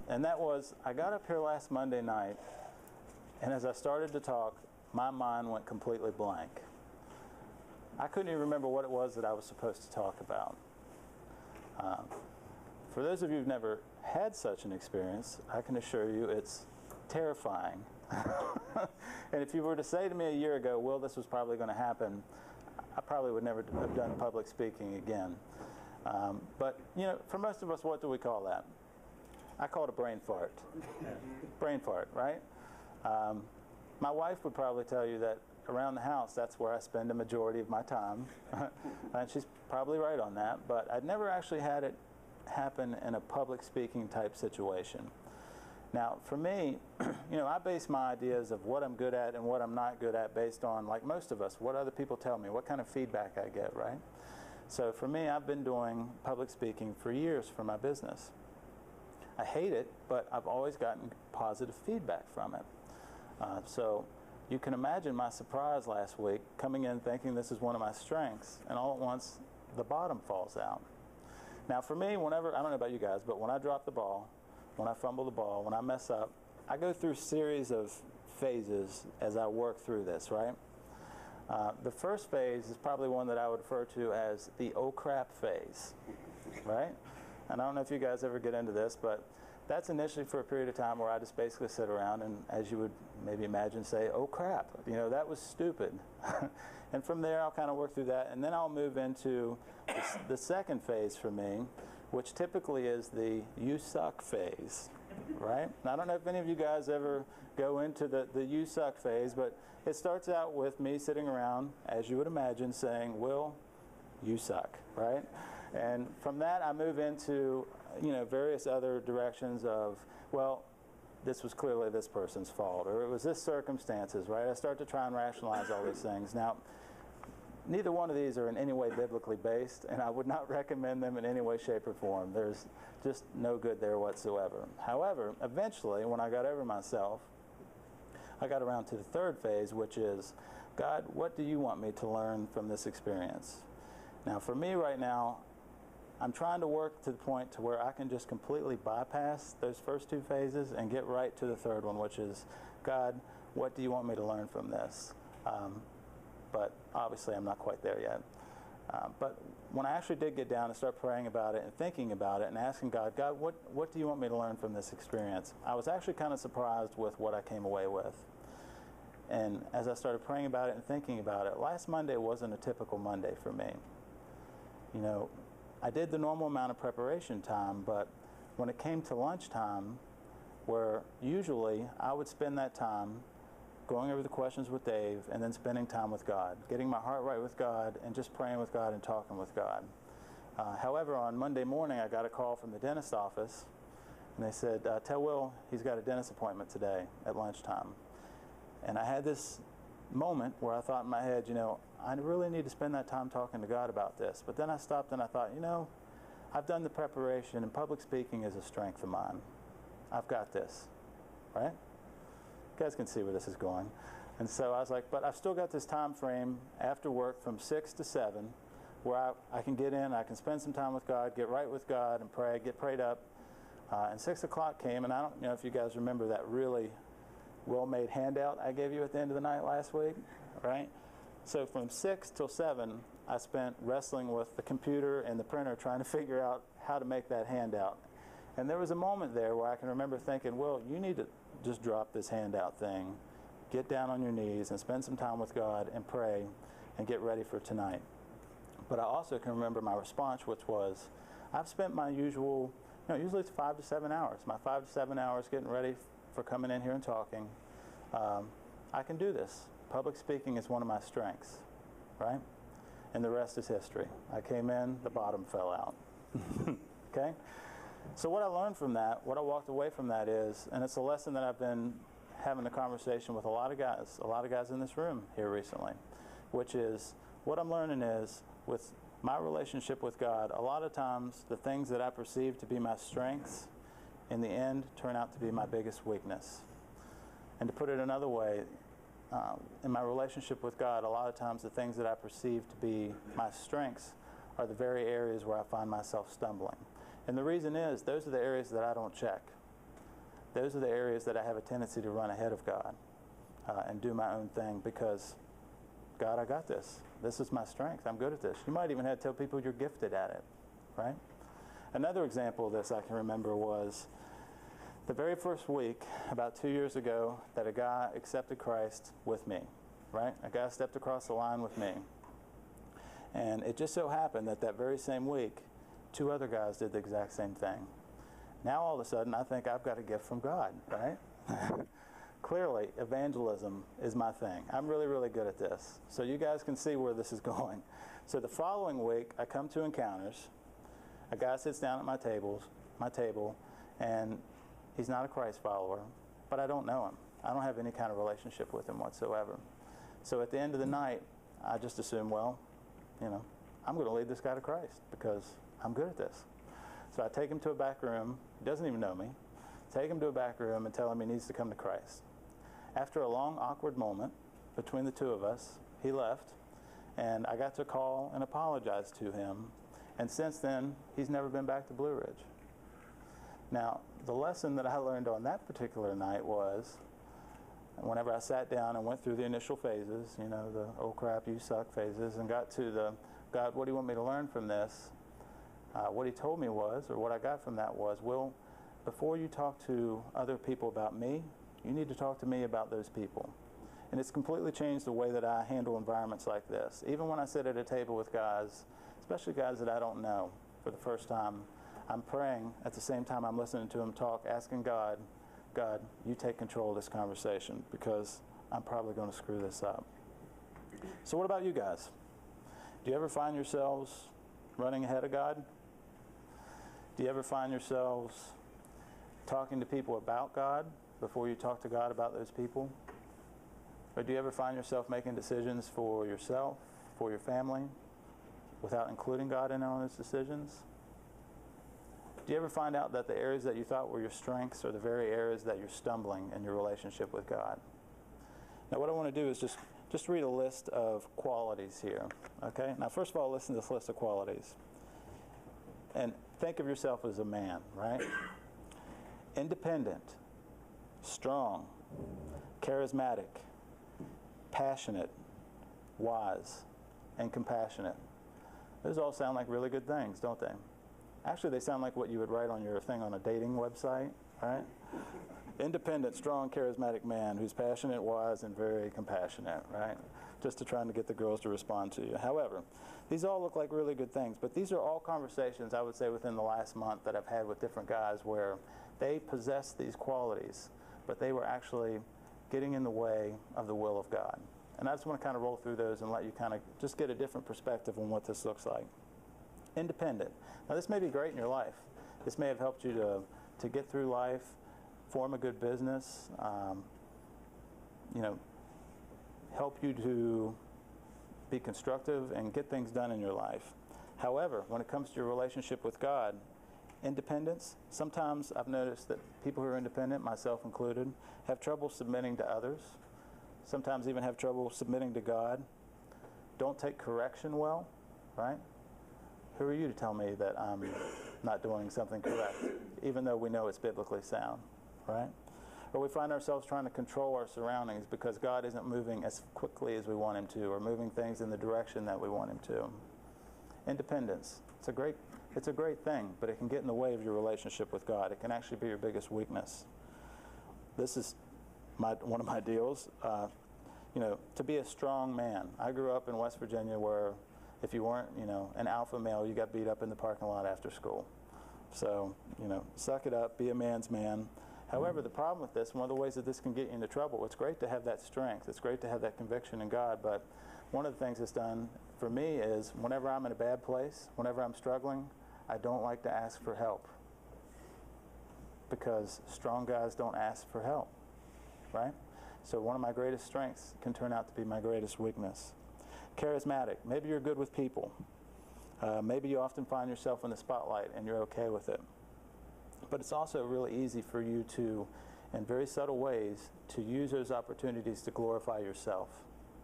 And that was, I got up here last Monday night, and as I started to talk, my mind went completely blank. I couldn't even remember what it was that I was supposed to talk about. For those of you who've never had such an experience, I can assure you it's terrifying. And if you were to say to me a year ago, Will, this was probably going to happen, I probably would never have done public speaking again. But, you know, for most of us, what do we call that? I call it a brain fart. Brain fart, right? My wife would probably tell you that around the house, that's where I spend a majority of my time. And she's probably right on that. But I'd never actually had it happen in a public speaking type situation. Now, for me, you know, I base my ideas of what I'm good at and what I'm not good at based on, like most of us, what other people tell me, what kind of feedback I get, right? So for me, I've been doing public speaking for years for my business. I hate it, but I've always gotten positive feedback from it. So you can imagine my surprise last week, coming in thinking this is one of my strengths, and all at once, the bottom falls out. Now for me, whenever, I don't know about you guys, but when I drop the ball, when I fumble the ball, when I mess up, I go through a series of phases as I work through this, right? The first phase is probably one that I would refer to as the oh crap phase, right? And I don't know if you guys ever get into this, but that's initially for a period of time where I just basically sit around and, as you would maybe imagine, say, oh crap, you know, that was stupid. And from there, I'll kind of work through that, and then I'll move into the second phase for me, which typically is the you suck phase, right? Now, I don't know if any of you guys ever go into the you suck phase, but it starts out with me sitting around, as you would imagine, saying, Will, you suck, right? And from that, I move into, you know, various other directions of, well, this was clearly this person's fault, or it was this circumstances, right? I start to try and rationalize all these things. Now, neither one of these are in any way biblically based, and I would not recommend them in any way, shape, or form. There's just no good there whatsoever. However, eventually, when I got over myself, I got around to the third phase, which is, God, what do you want me to learn from this experience? Now, for me right now, I'm trying to work to the point to where I can just completely bypass those first two phases and get right to the third one, which is, God, what do you want me to learn from this? But obviously I'm not quite there yet. But when I actually did get down and start praying about it and thinking about it and asking God, what do you want me to learn from this experience? I was actually kind of surprised with what I came away with. And as I started praying about it and thinking about it, last Monday wasn't a typical Monday for me. You know, I did the normal amount of preparation time, but when it came to lunchtime, where usually I would spend that time going over the questions with Dave and then spending time with God, getting my heart right with God and just praying with God and talking with God. However, on Monday morning, I got a call from the dentist office, and they said, tell Will he's got a dentist appointment today at lunchtime. And I had this moment where I thought in my head, you know, I really need to spend that time talking to God about this. But then I stopped and I thought, you know, I've done the preparation, and public speaking is a strength of mine. I've got this, right? You guys can see where this is going. And so I was like, but I've still got this time frame after work from 6 to 7 where I can get in, I can spend some time with God, get right with God and pray, get prayed up. And 6 o'clock came, and I don't know if you guys remember that really well-made handout I gave you at the end of the night last week, right? So from 6 till 7, I spent wrestling with the computer and the printer trying to figure out how to make that handout. And there was a moment there where I can remember thinking, well, you need to just drop this handout thing, get down on your knees and spend some time with God and pray and get ready for tonight. But I also can remember my response, which was, I've spent my usual, you know, usually it's 5 to 7 hours, my 5 to 7 hours getting ready for coming in here and talking. I can do this. Public speaking is one of my strengths, right? And the rest is history. I came in, the bottom fell out. Okay? So what I learned from that, what I walked away from that is, and it's a lesson that I've been having a conversation with a lot of guys in this room here recently, which is, what I'm learning is, with my relationship with God, a lot of times the things that I perceive to be my strengths, in the end, turn out to be my biggest weakness. And to put it another way, in my relationship with God, a lot of times the things that I perceive to be my strengths are the very areas where I find myself stumbling. And the reason is, those are the areas that I don't check. those are the areas that I have a tendency to run ahead of God and do my own thing because, God, I got this. This is my strength. I'm good at this. You might even have to tell people you're gifted at it, right? Another example of this I can remember was the very first week, about 2 years ago, that a guy accepted Christ with me, right? A guy stepped across the line with me. And it just so happened that that very same week, 2 other guys did the exact same thing. Now all of a sudden, I think I've got a gift from God, right? Clearly, evangelism is my thing. I'm really, really good at this. So you guys can see where this is going. So the following week, I come to encounters. A guy sits down at my table, and he's not a Christ follower, but I don't know him. I don't have any kind of relationship with him whatsoever. So at the end of the night, I just assume, well, you know, I'm going to lead this guy to Christ because I'm good at this. So I take him to a back room. He doesn't even know me. Take him to a back room and tell him he needs to come to Christ. After a long, awkward moment between the two of us, he left, and I got to call and apologize to him. And since then, he's never been back to Blue Ridge. Now, the lesson that I learned on that particular night was, whenever I sat down and went through the initial phases, you know, the oh crap, you suck phases, and got to the, God, what do you want me to learn from this? What he told me was, or what I got from that was, Will, before you talk to other people about me, you need to talk to me about those people. And it's completely changed the way that I handle environments like this. Even when I sit at a table with guys, especially guys that I don't know for the first time, I'm praying at the same time I'm listening to them talk, asking God, God, you take control of this conversation because I'm probably going to screw this up. So what about you guys? Do you ever find yourselves running ahead of God? Do you ever find yourselves talking to people about God before you talk to God about those people? Or do you ever find yourself making decisions for yourself, for your family, without including God in on those decisions? Do you ever find out that the areas that you thought were your strengths are the very areas that you're stumbling in your relationship with God? Now what I want to do is just read a list of qualities here, okay? Now first of all, listen to this list of qualities. And think of yourself as a man, right? Independent, strong, charismatic, passionate, wise, and compassionate. Those all sound like really good things, don't they? Actually, they sound like what you would write on your thing on a dating website, right? Independent, strong, charismatic man who's passionate, wise, and very compassionate, right? Just to trying to get the girls to respond to you. However, these all look like really good things, but these are all conversations, I would say, within the last month that I've had with different guys where they possess these qualities, but they were actually getting in the way of the will of God. And I just want to kind of roll through those and let you kind of just get a different perspective on what this looks like. Independent. Now this may be great in your life. This may have helped you to get through life, form a good business, you know, help you to be constructive and get things done in your life. However, when it comes to your relationship with God, independence, sometimes I've noticed that people who are independent, myself included, have trouble submitting to others, sometimes even have trouble submitting to God, don't take correction well, right? Who are you to tell me that I'm not doing something correct, even though we know it's biblically sound, right? Or we find ourselves trying to control our surroundings because God isn't moving as quickly as we want him to, or moving things in the direction that we want him to. Independence. It's a great thing, but it can get in the way of your relationship with God. It can actually be your biggest weakness. This is one of my deals. You know, to be a strong man. I grew up in West Virginia where if you weren't, you know, an alpha male, you got beat up in the parking lot after school. So, you know, suck it up, be a man's man. However, the problem with this, one of the ways that this can get you into trouble, it's great to have that strength. It's great to have that conviction in God, but one of the things it's done for me is whenever I'm in a bad place, whenever I'm struggling, I don't like to ask for help because strong guys don't ask for help, right? So one of my greatest strengths can turn out to be my greatest weakness. Charismatic. Maybe you're good with people. Maybe you often find yourself in the spotlight and you're okay with it. But it's also really easy for you to, in very subtle ways, to use those opportunities to glorify yourself.